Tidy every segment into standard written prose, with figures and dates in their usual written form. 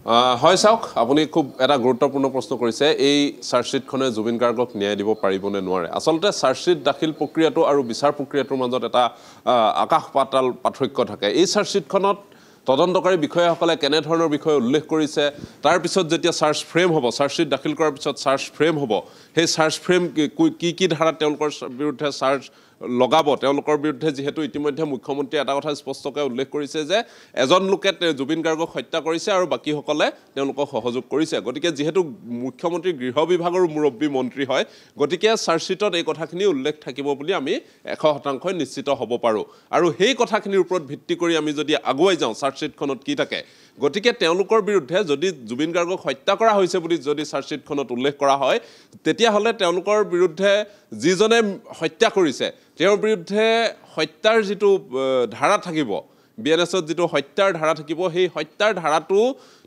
হয় চাওক আপুনি খুব এটা গুৰুত্বপূৰ্ণ প্ৰশ্ন কৰিছে এই চাৰ্জশ্বিটখনে জুবিন গাৰ্গক ন্যায় দিব পাৰিবনে নোৱাৰে আচলতে চাৰ্জশ্বিট দাখিল প্ৰক্ৰিয়াটো আৰু বিচাৰ প্ৰক্ৰিয়াটোৰ মাজত এটা আকাশ পাতাল পাৰ্থক্য থাকে এই চাৰ্জশ্বিটখনত তদন্তকাৰী বিষয়াসকলে কেনে ধৰণৰ বিষয় উল্লেখ কৰিছে তাৰ পিছত যেতিয়া চাৰ্জ ফ্ৰেম হ'ব চাৰ্জশ্বিট দাখিল কৰাৰ পিছত চাৰ্জ ফ্ৰেম হ'ব সেই চাৰ্জ ফ্ৰেম কি ধাৰা তেওঁলোকৰ বিৰুদ্ধে চাৰ্জ লগাব তেওঁলোকৰ বিৰুদ্ধে যেহেতু ইতিমধ্যে মুখ্যমন্ত্ৰী এটা কথা স্পষ্টকৈ উল্লেখ কৰিছে যে এজন লোকে জুবিন গাৰ্গক হত্যা কৰিছে আৰু বাকীসকলে তেওঁলোকক সহযোগ কৰিছে গতিকে যেহেতু মুখ্যমন্ত্ৰী গৃহ বিভাগৰ মুৰব্বী মন্ত্ৰী হয় গতিকে চাৰ্জশ্বিটত এই কথাখিনি উল্লেখ থাকিব বুলি আমি 100% নিশ্চিত হ'ব পাৰোঁ আৰু সেই কথাখিনিৰ ওপৰত ভিত্তি কৰি আমি যদি আগুৱাই যাওঁ চাৰ্জশ্বিটখনত কি থাকে গতিকে তেওঁলোকৰ বিৰুদ্ধে যদি জুবিন গাৰ্গক হত্যা কৰা হৈছে বুলি যদি চাৰ্জশ্বিটখনত উল্লেখ কৰা হয় তেতিয়াহ'লে তেওঁলোকৰ বিৰুদ্ধে যিজনে হত্যা কৰিছে তেওঁৰ বিৰুদ্ধে হত্যাৰ যিটো ধাৰা থাকিব বিএনএছত যিটো হত্যাৰ ধাৰা থাকিব সেই হত্যাৰ ধাৰাটো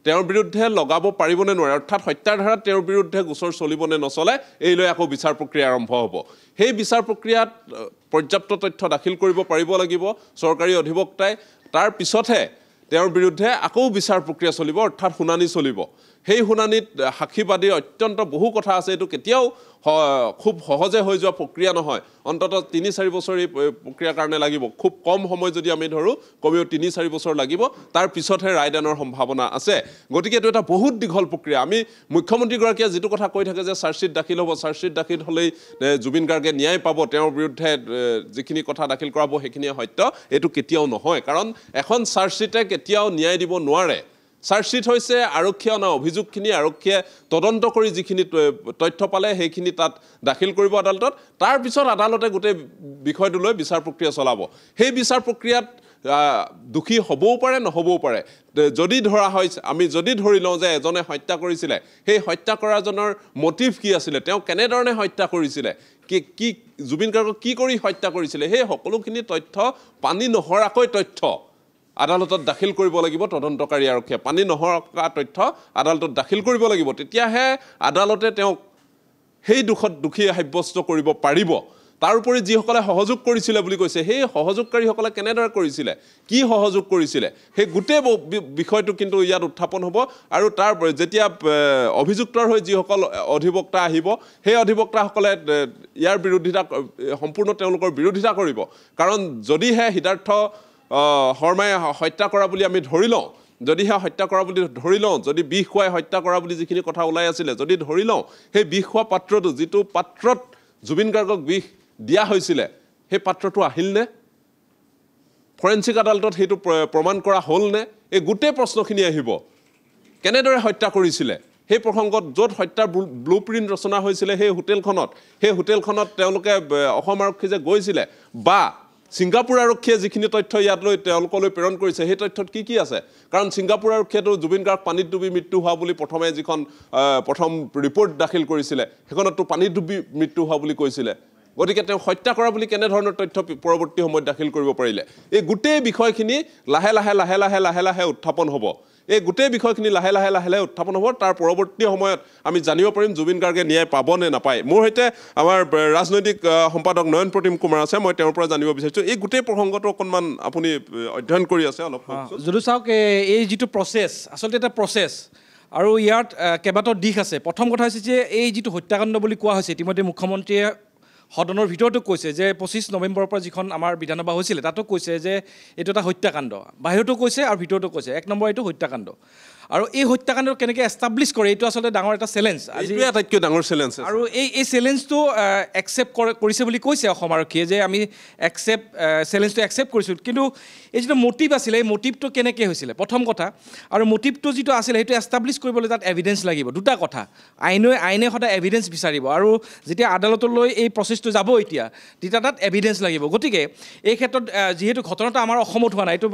তেওঁৰ বিৰুদ্ধে লগাব পাৰিবনে নোৱাৰে অৰ্থাৎ হত্যাৰ ধাৰাত তেওঁৰ বিৰুদ্ধে গোচৰ চলিবনে নচলে এই লৈ আকৌ বিচাৰ প্ৰক্ৰিয়া আৰম্ভ হ'ব সেই বিচাৰ প্ৰক্ৰিয়াত পৰ্যাপ্ত তথ্য দাখিল কৰিব পাৰিব লাগিব চৰকাৰী অধিবক্তাই তাৰ পিছতহে তেওঁৰ বিৰুদ্ধে আকৌ বিচাৰ প্ৰক্ৰিয়া চলিব অৰ্থাৎ শুনানি চলিব সেই শুনানিত সাক্ষীবাদী অত্যন্ত বহু কথা আছে এইটো কেতিয়াও খুব সহজে হৈ যোৱা প্ৰক্ৰিয়া নহয় অন্তত 3-4 বছৰ এই প্ৰক্ৰিয়াৰ কাৰণে লাগিব খুব কম সময় যদি আমি ধৰোঁ কমেও 3-4 বছৰ লাগিব তাৰ পিছতহে ৰায়দানৰ সম্ভাৱনা আছে গতিকে এইটো এটা বহুত দীঘল প্ৰক্ৰিয়া আমি মুখ্যমন্ত্ৰীগৰাকীয়ে যিটো কথা কৈ থাকে যে চাৰ্জশ্বিট দাখিল হ'ব চাৰ্জশ্বিট দাখিল হ'লেই জুবিন গাৰ্গে ন্যায় পাব তেওঁৰ বিৰুদ্ধে যিখিনি কথা দাখিল কৰাব সেইখিনিয়ে সত্য এইটো কেতিয়াও নহয় কাৰণ এখন চাৰ্জশ্বিটে কেতিয়াও ন্যায় দিব নোৱাৰে চাৰ্জশ্বিট হৈছে আৰক্ষী অনা অভিযোগখিনি আৰক্ষীয়ে তদন্ত কৰি যিখিনি তথ্য পালে সেইখিনি তাত দাখিল কৰিব আদালতত তাৰ পিছত আদালতে গোটেই বিষয়টো লৈ বিচাৰ প্ৰক্ৰিয়া চলাব সেই বিচাৰ প্ৰক্ৰিয়াত দুখী হ'বও পাৰে নহ'বও পাৰে যদি ধৰা হয় আমি যদি ধৰি লওঁ যে এজনে হত্যা কৰিছিলে সেই হত্যা কৰাজনৰ মটিভ কি আছিলে তেওঁ কেনেধৰণে হত্যা কৰিছিলে কি জুবিন গাৰ্গক কি কৰি হত্যা কৰিছিলে সেই সকলোখিনি তথ্য পানী নহৰাকৈ তথ্য আদালতত দাখিল কৰিব লাগিব তদন্তকাৰী আৰক্ষীয়ে পানী নহৰা তথ্য আদালতত দাখিল কৰিব লাগিব তেতিয়াহে আদালতে তেওঁক সেই দুখী সাব্যস্ত কৰিব পাৰিব তাৰ উপৰি যিসকলে সহযোগ কৰিছিলে বুলি কৈছে সেই সহযোগকাৰীসকলে কেনেদৰে কৰিছিলে কি সহযোগ কৰিছিলে সেই গোটেই বিষয়টো কিন্তু ইয়াত উত্থাপন হ'ব আৰু তাৰ যেতিয়া অভিযুক্তৰ হৈ যিসকল অধিবক্তা আহিব সেই অধিবক্তাসকলে ইয়াৰ বিৰোধিতা সম্পূৰ্ণ তেওঁলোকৰ বিৰোধিতা কৰিব কাৰণ যদিহে সিদ্ধাৰ্থ শৰ্মাই হত্যা কৰা বুলি আমি ধৰি লওঁ যদিহে হত্যা কৰা বুলি ধৰি লওঁ যদি বিষ খুৱাই হত্যা কৰা বুলি যিখিনি কথা ওলাই আছিলে যদি ধৰি লওঁ সেই বিষ খোৱা পাত্ৰটো যিটো পাত্ৰত জুবিন গাৰ্গক বিষ দিয়া হৈছিলে সেই পাত্ৰটো আহিলনে ফৰেনচিক আদালতত সেইটো প্ৰমাণ কৰা হ'লনে এই গোটেই প্ৰশ্নখিনি আহিব কেনেদৰে হত্যা কৰিছিলে সেই প্ৰসংগত য'ত হত্যাৰ ব্লুপ্ৰিণ্ট ৰচনা হৈছিলে সেই হোটেলখনত তেওঁলোকে অসম আৰক্ষী যে গৈছিলে বা ছিংগাপুৰ আৰক্ষীয়ে যিখিনি তথ্য ইয়াত লৈ তেওঁলোকলৈ প্ৰেৰণ কৰিছে সেই তথ্যত কি আছে কাৰণ ছিংগাপুৰ আৰক্ষীয়েতো জুবিন গাৰ্গ পানীত ডুবি মৃত্যু হোৱা বুলি প্ৰথমে যিখন প্ৰথম ৰিপৰ্ট দাখিল কৰিছিলে সেইখনততো পানীত ডুবি মৃত্যু হোৱা বুলি কৈছিলে গতিকে তেওঁ হত্যা কৰা বুলি কেনেধৰণৰ তথ্য পৰৱৰ্তী সময়ত দাখিল কৰিব পাৰিলে এই গোটেই বিষয়খিনি লাহে উত্থাপন হ'ব এই গোটেই বিষয়খিনি লাহে লাহে উত্থাপন হ'ব তাৰ পৰৱৰ্তী সময়ত আমি জানিব পাৰিম জুবিন গাৰ্গে ন্যায় পাব নে নাপায় মোৰ সৈতে আমাৰ ৰাজনৈতিক সম্পাদক নয়ন প্ৰতিম কুমাৰ আছে মই তেওঁৰ পৰা জানিব বিচাৰিছোঁ এই গোটেই প্ৰসংগটো অকণমান আপুনি অধ্যয়ন কৰি আছে অলপ যদি চাওক এই যিটো প্ৰচেছ আচলতে এটা প্ৰচেছ আৰু ইয়াত কেইবাটাও দিশ আছে প্ৰথম কথা হৈছে যে এই যিটো হত্যাকাণ্ড বুলি কোৱা হৈছে ইতিমধ্যে মুখ্যমন্ত্ৰীয়ে সদনৰ ভিতৰতো কৈছে যে 25 নৱেম্বৰৰ পৰা যিখন আমাৰ বিধানসভা হৈছিলে তাতো কৈছে যে এইটো এটা হত্যাকাণ্ড বাহিৰতো কৈছে আৰু ভিতৰতো কৈছে এক নম্বৰ এইটো হত্যাকাণ্ড আৰু এই হত্যাকাণ্ড কেনেকৈ এষ্টাব্লিছ কৰে এইটো আচলতে ডাঙৰ এটা চেলেঞ্জ আজি আটাইতকৈ ডাঙৰ চেলেঞ্জ আৰু এই চেলেঞ্জটো একচেপ্ট কৰিছে বুলি কৈছে অসম আৰক্ষীয়ে যে আমি চেলেঞ্জটো একচেপ্ট কৰিছোঁ কিন্তু এই যিটো মটিভ আছিলে এই মটিভটো কেনেকৈ হৈছিলে প্ৰথম কথা আৰু মটিভটো যিটো আছিলে সেইটো এষ্টাব্লিছ কৰিবলৈ তাত এভিডেঞ্চ লাগিব দুটা কথা আইনে সদায় এভিডেঞ্চ বিচাৰিব আৰু যেতিয়া আদালতলৈ এই প্ৰচেছটো যাব এতিয়া তেতিয়া তাত এভিডেঞ্চ লাগিব গতিকে এই ক্ষেত্ৰত যিহেতু ঘটনাটো আমাৰ অসমত হোৱা নাই এইটো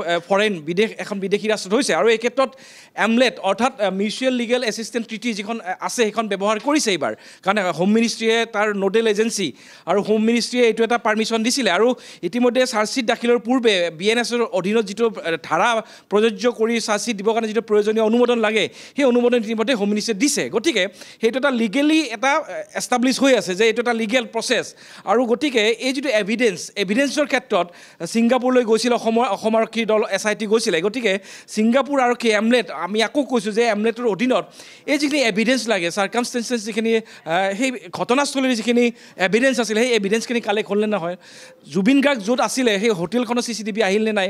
এখন বিদেশী ৰাষ্ট্ৰত হৈছে আৰু এই ক্ষেত্ৰত এমলেট অৰ্থাৎ মিউচুৱেল লিগেল এছিষ্টেন্ট ট্ৰিটি যিখন আছে সেইখন ব্যৱহাৰ কৰিছে এইবাৰ কাৰণ হোম মিনিষ্ট্ৰীয়ে তাৰ নোডেল এজেঞ্চি আৰু হোম মিনিষ্ট্ৰীয়ে এইটো এটা পাৰ্মিশ্যন দিছিলে আৰু ইতিমধ্যে চাৰ্জশ্বিট দাখিলৰ পূৰ্বে বিএনএছৰ অধীনত যিটো ধাৰা প্ৰযোজ্য কৰি চাৰ্জশ্বিট দিবৰ কাৰণে যিটো প্ৰয়োজনীয় অনুমোদন লাগে সেই অনুমোদন ইতিমধ্যে হোম মিনিষ্ট্ৰীয়ে দিছে গতিকে সেইটো এটা লিগেলি এটা এষ্টাব্লিছ হৈ আছে যে এইটো এটা লিগেল প্ৰচেছ আৰু গতিকে এই যিটো এভিডেঞ্চৰ ক্ষেত্ৰত ছিংগাপুৰলৈ গৈছিল অসম আৰক্ষীৰ দল SIT গৈছিলে গতিকে ছিংগাপুৰ আৰক্ষী এমলেট আমি আকৌ কৈছোঁ যে এমনেটৰ অধীনত এই যিখিনি এভিডেঞ্চ লাগে চাৰ্কামষ্টেঞ্চেছ যিখিনি সেই ঘটনাস্থলীৰ যিখিনি এভিডেঞ্চ আছিলে সেই এভিডেঞ্চখিনি কালেক্ট হ'ল নে নহয় জুবিন গাৰ্গ য'ত আছিলে সেই হোটেলখনৰ CCTV আহিল নে নাই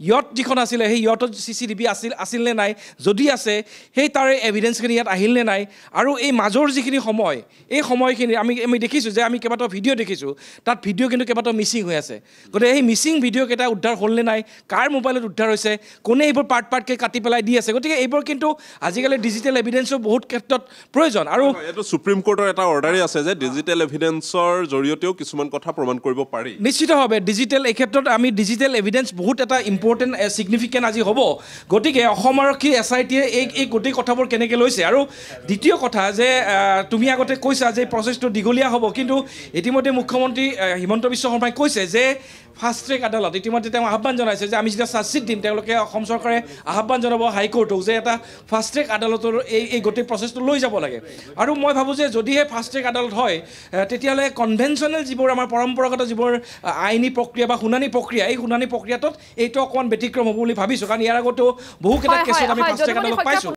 ইয়ট যিখন আছিলে সেই ইয়টত CCTV আছিল নে নাই যদি আছে সেই তাৰে এভিডেঞ্চখিনি ইয়াত আহিল নে নাই আৰু এই মাজৰ যিখিনি সময় এই সময়খিনি আমি দেখিছোঁ যে আমি কেইবাটাও ভিডিঅ' দেখিছোঁ তাত ভিডিঅ' কিন্তু কেইবাটাও মিচিং হৈ আছে গতিকে সেই মিচিং ভিডিঅ'কেইটা উদ্ধাৰ হ'ল নে নাই কাৰ মোবাইলত উদ্ধাৰ হৈছে কোনে এইবোৰ পাৰ্টকৈ কাটি পেলাই দি আছে গতিকে এইবোৰ কিন্তু আজিকালি ডিজিটেল এভিডেঞ্চৰ বহুত ক্ষেত্ৰত প্ৰয়োজন আৰু এইটো সুপ্ৰিম কোৰ্টৰ এটা অৰ্ডাৰেই আছে যে ডিজিটেল এভিডেঞ্চৰ জৰিয়তেও কিছুমান কথা প্ৰমাণ কৰিব পাৰি নিশ্চিতভাৱে ডিজিটেল এই ক্ষেত্ৰত আমি ডিজিটেল এভিডেঞ্চ বহুত এটা ইম্পৰ্টেণ্ট ছিগনিফিকেণ্ট আজি হ'ব গতিকে অসম আৰক্ষী SITয়ে এই গোটেই কথাবোৰ কেনেকৈ লৈছে আৰু দ্বিতীয় কথা যে তুমি আগতে কৈছা যে প্ৰচেছটো দীঘলীয়া হ'ব কিন্তু ইতিমধ্যে মুখ্যমন্ত্ৰী হিমন্ত বিশ্ব শৰ্মাই কৈছে যে ফাষ্ট ট্ৰেক আদালত ইতিমধ্যে তেওঁ আহ্বান জনাইছে যে আমি যেতিয়া চাৰ্জশ্বিট দিম তেওঁলোকে অসম চৰকাৰে আহ্বান জনাব হাইকোৰ্টক যে এটা ফাষ্ট ট্ৰেক আদালতৰ এই গোটেই প্ৰচেছটো লৈ যাব লাগে আৰু মই ভাবোঁ যে যদিহে ফাষ্ট ট্ৰেক আদালত হয় তেতিয়াহ'লে কনভেনশ্যনেল যিবোৰ আমাৰ পৰম্পৰাগত যিবোৰ আইনী প্ৰক্ৰিয়া বা শুনানি প্ৰক্ৰিয়া এই শুনানি প্ৰক্ৰিয়াটোত এইটো অকণমান ব্যতিক্ৰম হ'ব বুলি ভাবিছোঁ কাৰণ ইয়াৰ আগতো বহুকেইটা কেছত আমি ফাষ্ট ট্ৰেক আদালত পাইছোঁ